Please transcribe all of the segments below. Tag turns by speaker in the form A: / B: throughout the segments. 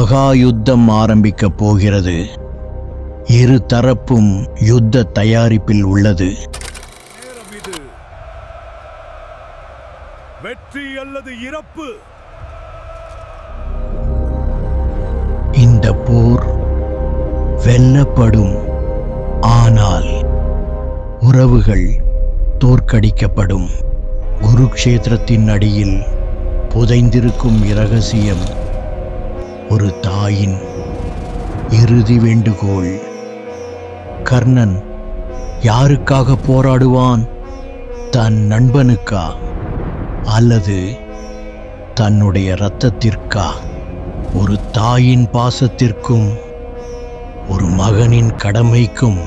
A: மகா யுத்தம் ஆரம்பிக்கப் போகிறது. இரு தரப்பும் யுத்த தயாரிப்பில் உள்ளது.
B: வெற்றி அல்லது இறப்பு.
A: இந்த போர் வெல்லப்படும், ஆனால் உறவுகள் தோற்கடிக்கப்படும். குருக்ஷேத்திரத்தின் அடியில் புதைந்திருக்கும் இரகசியம் ஒரு தாயின் இறுதி வேண்டுகோள். கர்ணன் யாருக்காக போராடுவான்? தன் நண்பனுக்கா அல்லது தன்னுடைய இரத்தத்திற்கா? ஒரு தாயின் பாசத்திற்கும் ஒரு மகனின் கடமைக்கும்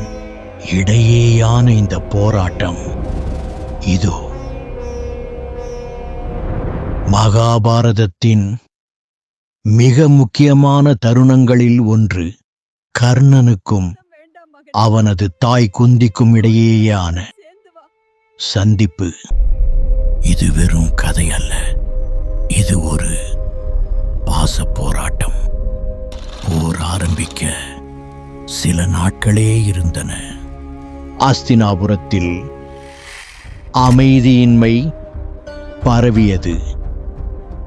A: இடையேயான இந்த போராட்டம் இதோ மகாபாரதத்தின் மிக முக்கியமான தருணங்களில் ஒன்று. கர்ணனுக்கும் அவனது தாய் குந்திக்கும் இடையேயான சந்திப்பு. இது வெறும் கதை அல்ல, இது ஒரு பாச போராட்டம். போர் ஆரம்பிக்க சில நாட்களே இருந்தன. அஸ்தினாபுரத்தில் அமைதியின்மை பரவியது.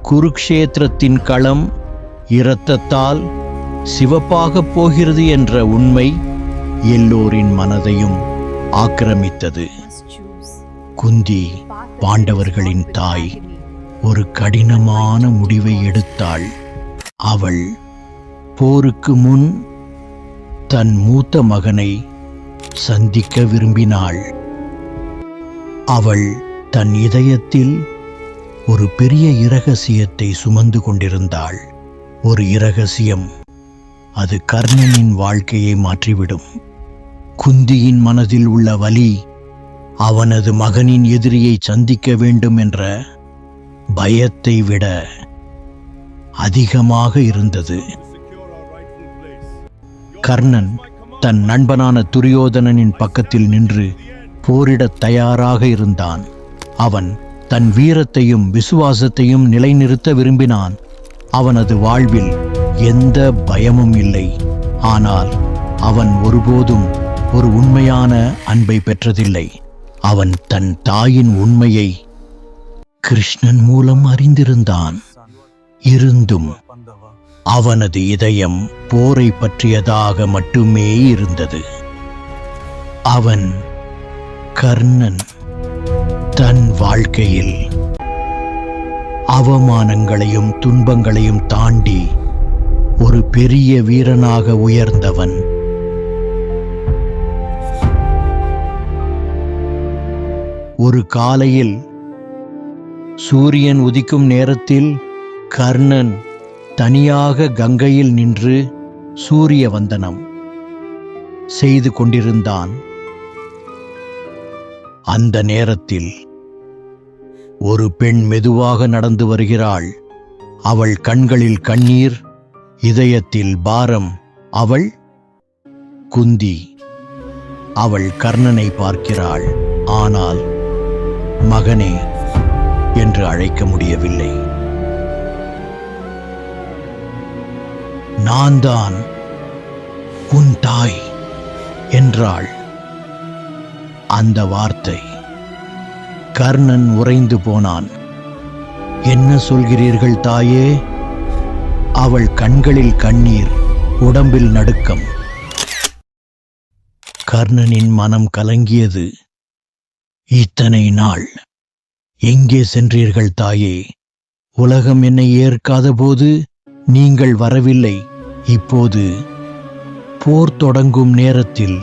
A: குருக்ஷேத்திரத்தின் களம் இரத்தத்தால் சிவப்பாகப் போகிறது என்ற உண்மை எல்லோரின் மனதையும் ஆக்கிரமித்தது. குந்தி, பாண்டவர்களின் தாய், ஒரு கடினமான முடிவை எடுத்தாள். அவள் போருக்கு முன் தன் மூத்த மகனை சந்திக்க விரும்பினாள். அவள் தன் இதயத்தில் ஒரு பெரிய இரகசியத்தை சுமந்து கொண்டிருந்தாள். ஒரு இரகசியம், அது கர்ணனின் வாழ்க்கையை மாற்றிவிடும். குந்தியின் மனதில் உள்ள வலி அவனது மகனின் எதிரியை சந்திக்க வேண்டும் என்ற பயத்தை விட அதிகமாக இருந்தது. கர்ணன் தன் நண்பனான துரியோதனனின் பக்கத்தில் நின்று போரிடத் தயாராக இருந்தான். அவன் தன் வீரத்தையும் விசுவாசத்தையும் நிலைநிறுத்த விரும்பினான். அவனது வாழ்வில் எந்த பயமும் இல்லை. ஆனால் அவன் ஒருபோதும் ஒரு உண்மையான அன்பை பெற்றதில்லை. அவன் தன் தாயின் உண்மையை கிருஷ்ணன் மூலம் அறிந்திருந்தான். இருந்தும் அவனது இதயம் போரை பற்றியதாக மட்டுமே இருந்தது. அவன் கர்ணன் தன் வாழ்க்கையில் அவமானங்களையும் துன்பங்களையும் தாண்டி ஒரு பெரிய வீரனாக உயர்ந்தவன். ஒரு காலையில் சூரியன் உதிக்கும் நேரத்தில் கர்ணன் தனியாக கங்கையில் நின்று சூரிய வந்தனம் செய்து கொண்டிருந்தான். அந்த நேரத்தில் ஒரு பெண் மெதுவாக நடந்து வருகிறாள். அவள் கண்களில் கண்ணீர், இதயத்தில் பாரம். அவள் குந்தி. அவள் கர்ணனை பார்க்கிறாள், ஆனால் மகனே என்று அழைக்க முடியவில்லை. நான் தான் உன் தாய் என்றாள். அந்த வார்த்தை, கர்ணன் உறைந்து போனான். என்ன சொல்கிறீர்கள் தாயே? அவள் கண்களில் கண்ணீர், உடம்பில் நடுக்கம். கர்ணனின் மனம் கலங்கியது. இத்தனை நாள் எங்கே சென்றீர்கள் தாயே? உலகம் என்னை ஏற்காத போது நீங்கள் வரவில்லை. இப்போது போர் தொடங்கும் நேரத்தில்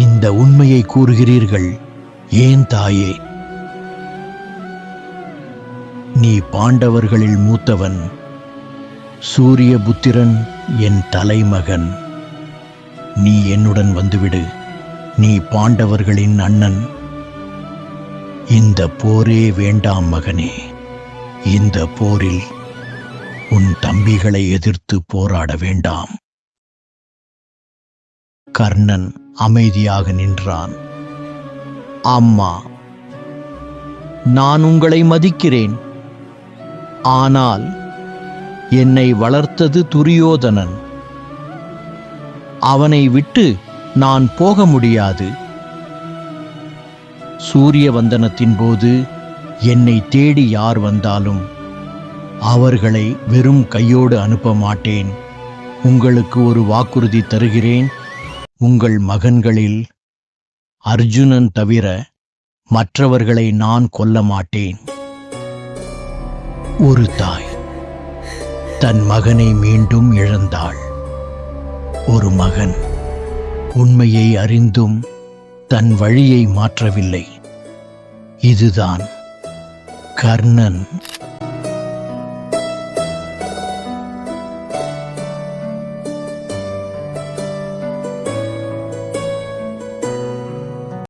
A: இந்த உண்மையை கூறுகிறீர்கள். ஏன் தாயே? நீ பாண்டவர்களில் மூத்தவன். சூரிய புத்திரன், என் தலைமகன். நீ என்னுடன் வந்துவிடு. நீ பாண்டவர்களின் அண்ணன். இந்த போரே வேண்டாம் மகனே. இந்த போரில் உன் தம்பிகளை எதிர்த்து போராட வேண்டாம். கர்ணன் அமைதியாக நின்றான். அம்மா, நான் உங்களை மதிக்கிறேன். ஆனால் என்னை வளர்த்தது துரியோதனன். அவனை விட்டு நான் போக முடியாது. சூரிய வந்தனத்தின் போது என்னை தேடி யார் வந்தாலும் அவர்களை வெறும் கையோடு அனுப்ப மாட்டேன். உங்களுக்கு ஒரு வாக்குறுதி தருகிறேன். உங்கள் மகன்களில் அர்ஜுனன் தவிர மற்றவர்களை நான் கொல்ல மாட்டேன். ஒரு தாய் தன் மகனை மீண்டும் இழந்தாள். ஒரு மகன் உண்மையை அறிந்தும் தன் வழியை மாற்றவில்லை. இதுதான் கர்ணன்.